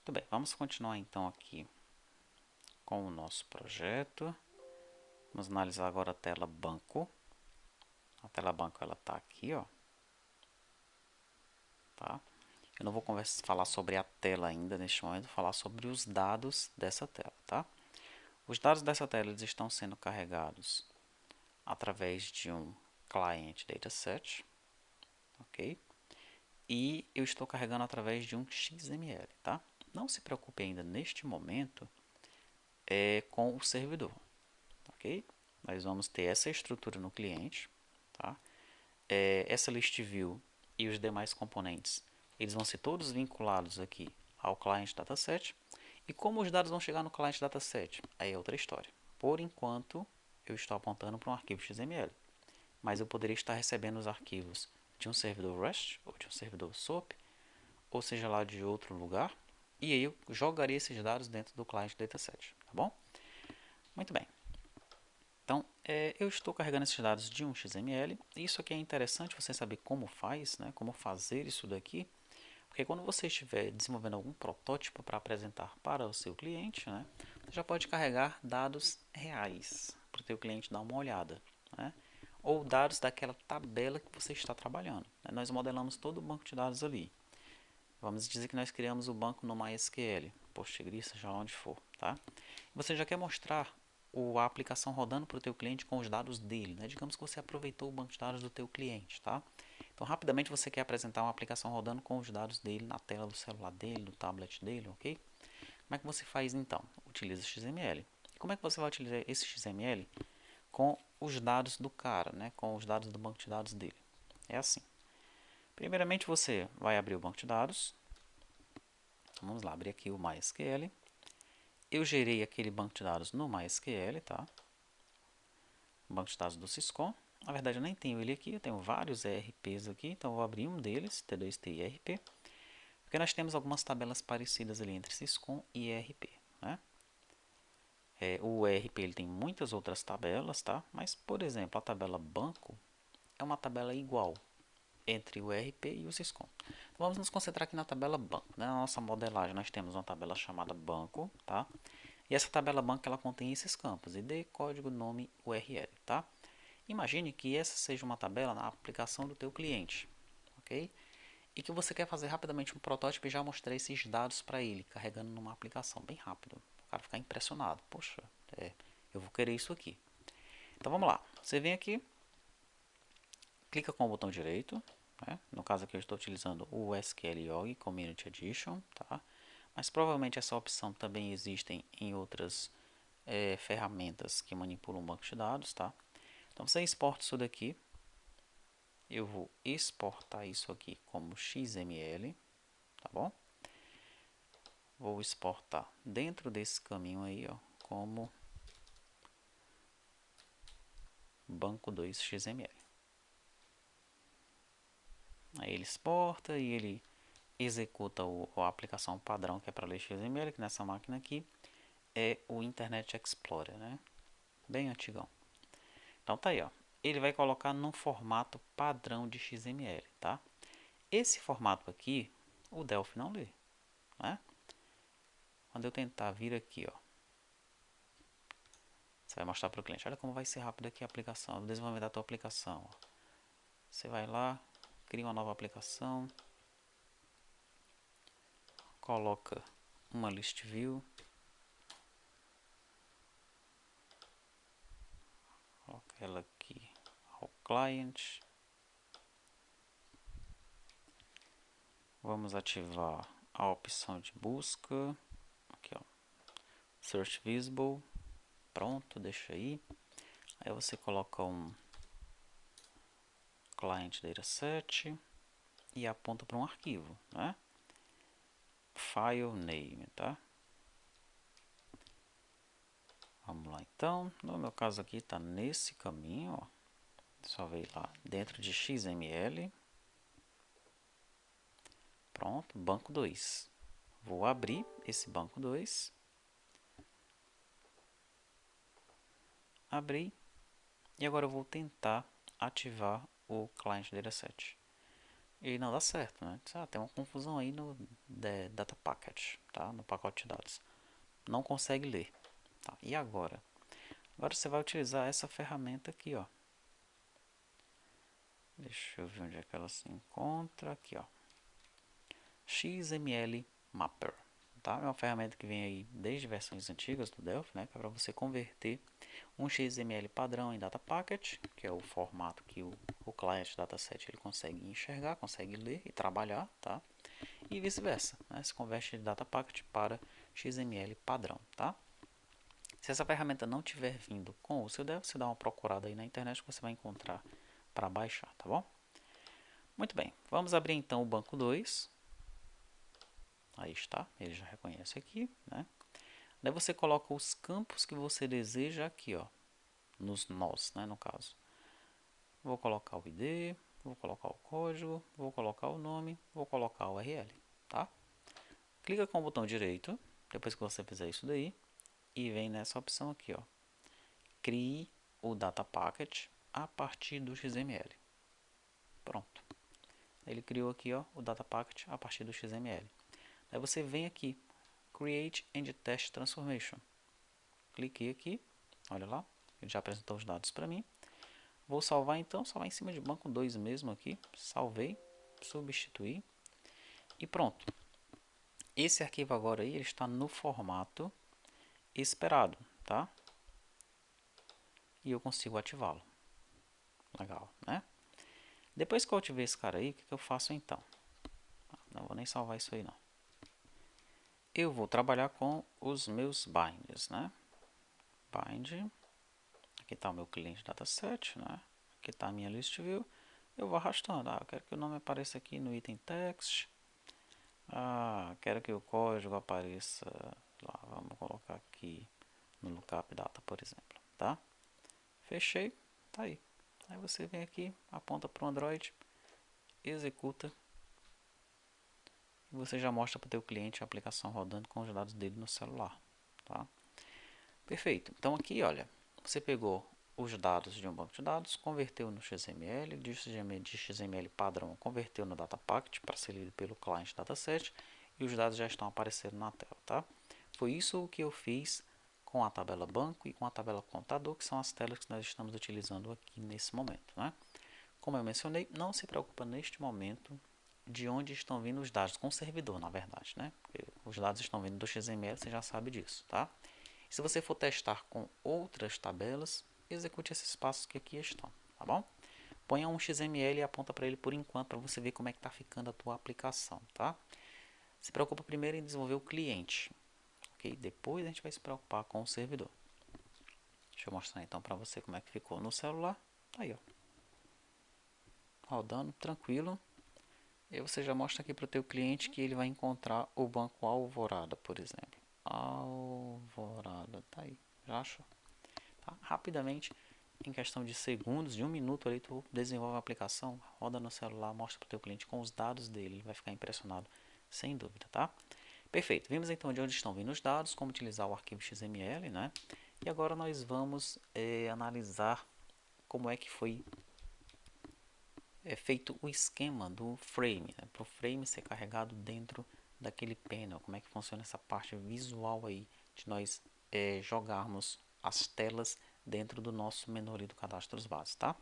Muito bem, vamos continuar então aqui com o nosso projeto. Vamos analisar agora a tela banco. A tela banco ela está aqui, ó. Tá? Eu não vou falar sobre a tela ainda neste momento, vou falar sobre os dados dessa tela, tá? Os dados dessa tela eles estão sendo carregados através de um client dataset, ok? E eu estou carregando através de um XML, tá? Não se preocupe ainda neste momento com o servidor, ok? Nós vamos ter essa estrutura no cliente, tá? Essa list view e os demais componentes, eles vão ser todos vinculados aqui ao client dataset. E como os dados vão chegar no client dataset? Aí é outra história. Por enquanto, eu estou apontando para um arquivo XML, mas eu poderia estar recebendo os arquivos de um servidor REST ou de um servidor SOAP, ou seja lá de outro lugar, e aí eu jogaria esses dados dentro do client dataset, tá bom? Muito bem. Então, eu estou carregando esses dados de um XML. Isso aqui é interessante você saber como faz, né? Como fazer isso daqui. Porque quando você estiver desenvolvendo algum protótipo para apresentar para o seu cliente, né? Você já pode carregar dados reais para o seu cliente dar uma olhada, né? Ou dados daquela tabela que você está trabalhando, né? Nós modelamos todo o banco de dados ali. Vamos dizer que nós criamos o banco no MySQL, Postgres, seja onde for, tá? Você já quer mostrar a aplicação rodando para o teu cliente com os dados dele, né? Digamos que você aproveitou o banco de dados do teu cliente, tá? Então, rapidamente você quer apresentar uma aplicação rodando com os dados dele na tela do celular dele, do tablet dele, ok? Como é que você faz então? Utiliza XML. E como é que você vai utilizar esse XML com os dados do cara, né? Com os dados do banco de dados dele? É assim. Primeiramente você vai abrir o banco de dados. Vamos lá, abrir aqui o MySQL. Eu gerei aquele banco de dados no MySQL, tá? Banco de dados do Syscom. Na verdade eu nem tenho ele aqui, eu tenho vários ERPs aqui, então eu vou abrir um deles, T2T ERP, porque nós temos algumas tabelas parecidas ali entre Syscom e ERP, né? O ERP ele tem muitas outras tabelas, tá? Mas, por exemplo, a tabela banco é uma tabela igual entre o ERP e o Syscom. Então, vamos nos concentrar aqui na tabela banco, né? Na nossa modelagem nós temos uma tabela chamada banco, tá? E essa tabela banco ela contém esses campos, ID, código, nome, URL, tá? Imagine que essa seja uma tabela na aplicação do teu cliente, ok? E que você quer fazer rapidamente um protótipo e já mostrar esses dados para ele, carregando numa aplicação bem rápido. O cara ficar impressionado. Poxa, eu vou querer isso aqui. Então vamos lá. Você vem aqui, clica com o botão direito. Né? No caso aqui eu estou utilizando o SQL Community Edition, tá? Mas provavelmente essa opção também existe em outras ferramentas que manipulam bancos de dados, tá? Então você exporta isso daqui. Eu vou exportar isso aqui como XML, tá bom? Vou exportar dentro desse caminho aí, ó, como banco 2 XML. Aí ele exporta e ele executa a aplicação padrão que é para ler XML, que nessa máquina aqui é o Internet Explorer, né? Bem antigão. Então tá aí, ó. Ele vai colocar num formato padrão de XML, tá? Esse formato aqui, o Delphi não lê, né? Quando eu tentar vir aqui, ó, você vai mostrar para o cliente, olha como vai ser rápido aqui a aplicação, o desenvolvimento da tua aplicação. Ó. Você vai lá, cria uma nova aplicação, coloca uma list view, coloca ela aqui ao client. Vamos ativar a opção de busca, aqui ó, Search Visible, pronto, deixa aí. Aí você coloca um client dataset e aponta para um arquivo, né? File name, tá? Vamos lá então, no meu caso aqui está nesse caminho, ó. Só veio lá dentro de XML. Pronto, banco 2. Vou abrir esse banco 2. Abri. E agora eu vou tentar ativar o client dataset. e não dá certo, né? Tem uma confusão aí no data package, tá? No pacote de dados. Não consegue ler, tá? E agora? Agora você vai utilizar essa ferramenta aqui, ó. Deixa eu ver onde é que ela se encontra. Aqui, ó. XML Mapper. Tá? É uma ferramenta que vem aí desde versões antigas do Delphi, né? Que é para você converter um XML padrão em data packet, que é o formato que o client dataset ele consegue enxergar, consegue ler e trabalhar, tá? E vice-versa, né? Se converte de data packet para XML padrão, tá? Se essa ferramenta não tiver vindo com o seu Delphi, você dá uma procurada aí na internet que você vai encontrar para baixar, tá bom? Muito bem, vamos abrir então o banco 2. Aí está, ele já reconhece aqui, né? Daí você coloca os campos que você deseja aqui, ó, nos nós, né, no caso. Vou colocar o ID, vou colocar o código, vou colocar o nome, vou colocar o URL, tá? Clica com o botão direito, depois que você fizer isso daí, e vem nessa opção aqui, ó. Crie o data packet a partir do XML. Pronto. Ele criou aqui, ó, o data packet a partir do XML. Aí você vem aqui, Create and Test Transformation. Cliquei aqui, olha lá, ele já apresentou os dados para mim. Vou salvar então, salvar em cima de banco 2 mesmo aqui. Salvei, substituir e pronto. Esse arquivo agora aí ele está no formato esperado, tá? E eu consigo ativá-lo. Legal, né? Depois que eu ativei esse cara aí, o que eu faço então? Não vou nem salvar isso aí não. Eu vou trabalhar com os meus binders, né? Bind, aqui está o meu cliente dataset, né? Aqui está a minha list view. Eu vou arrastando. Eu quero que o nome apareça aqui no item text. Quero que o código apareça lá. Vamos colocar aqui no lookup data, por exemplo, tá? Fechei, tá aí. Aí você vem aqui, aponta para o Android, executa e você já mostra para o teu cliente a aplicação rodando com os dados dele no celular, tá? Perfeito. Então aqui, olha, você pegou os dados de um banco de dados, converteu no XML, de XML padrão, converteu no data packet para ser lido pelo client dataset e os dados já estão aparecendo na tela, tá? Foi isso o que eu fiz com a tabela banco e com a tabela contador, que são as telas que nós estamos utilizando aqui nesse momento, né? Como eu mencionei, não se preocupa neste momento de onde estão vindo os dados, com o servidor, na verdade, né? Porque os dados estão vindo do XML, você já sabe disso, tá? Se você for testar com outras tabelas, execute esses passos que aqui estão, tá bom? Ponha um XML e aponta para ele por enquanto para você ver como é que está ficando a tua aplicação, tá? Se preocupa primeiro em desenvolver o cliente, ok? Depois a gente vai se preocupar com o servidor. Deixa eu mostrar então para você como é que ficou no celular. Tá aí, ó. Rodando tranquilo. E aí você já mostra aqui para o teu cliente que ele vai encontrar o banco Alvorada, por exemplo. Alvorada, tá aí. Já achou? Tá? Rapidamente, em questão de segundos, de um minuto ali, tu desenvolve a aplicação, roda no celular, mostra para o teu cliente com os dados dele, ele vai ficar impressionado, sem dúvida, tá? Perfeito, vimos então de onde estão vindo os dados, como utilizar o arquivo XML, né? E agora nós vamos analisar como é que foi feito o esquema do frame, né? Para o frame ser carregado dentro daquele panel, como é que funciona essa parte visual aí de nós jogarmos as telas dentro do nosso menu ali do cadastros base, tá?